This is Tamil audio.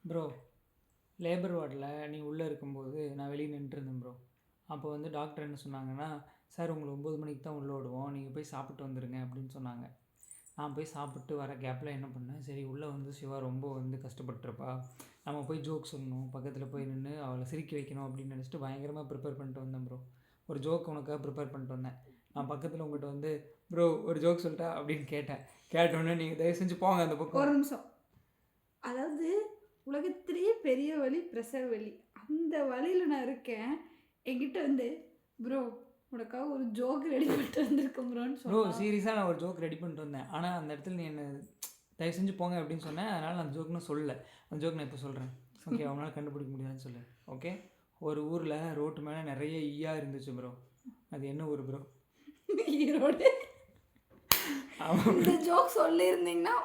ப்ரோ, லேபர் வார்டில் நீ உள்ளே இருக்கும்போது நான் வெளியே நின்றுருந்தேன் ப்ரோ. அப்போ வந்து டாக்டர் என்ன சொன்னாங்கன்னா, சார் உங்களை 9 மணிக்கு தான் உள்ளே விடுவோம், நீங்கள் போய் சாப்பிட்டு வந்துடுங்க அப்படின்னு சொன்னாங்க. நான் போய் சாப்பிட்டு வர கேப்பில் என்ன பண்ணேன், சரி உள்ளே வந்து சிவா ரொம்ப வந்து கஷ்டப்பட்டுருப்பா, நம்ம போய் ஜோக் சொல்லணும், பக்கத்தில் போய் நின்று அவளை சிரிக்க வைக்கணும் அப்படின்னு நினச்சிட்டு பயங்கரமாக ப்ரிப்பேர் பண்ணிட்டு வந்தேன் ப்ரோ. ஒரு ஜோக் உனக்காக ப்ரிப்பேர் பண்ணிட்டு வந்தேன். நான் பக்கத்தில் உங்கள்கிட்ட வந்து ப்ரோ ஒரு ஜோக் சொல்லிட்டா அப்படின்னு கேட்டோன்னே நீங்கள் தயவு செஞ்சு போங்க அந்த பக்கம். ஒரு நிமிஷம். அதாவது உலகத்திலேயே பெரிய வலி பிரசவ வலி. அந்த வலியில் நான் இருக்கேன். என்கிட்ட வந்து ப்ரோ உனக்காக ஒரு ஜோக் ரெடி பண்ணிட்டு வந்திருக்கேன் ப்ரோன்னு ப்ரோ சொன்னா. சீரியஸாக நான் ஒரு ஜோக் ரெடி பண்ணிட்டு வந்தேன். ஆனால் அந்த இடத்துல நீ என்ன தயவு செஞ்சு போங்க அப்படின்னு சொன்னேன். அதனால் அந்த ஜோக் நான் சொல்லலை. அந்த ஜோக் நான் இப்போ சொல்கிறேன். ஓகே, அவனால் கண்டுபிடிக்க முடியாதுன்னு சொல்லு. ஓகே, ஒரு ஊரில் ரோட்டு மேலே நிறைய ஈயா இருந்துச்சு ப்ரோ. அது என்ன ஊர் ப்ரோ? ஈரோடு. ஆமாம். இந்த ஜோக் சொல்லியிருந்தீங்கன்னா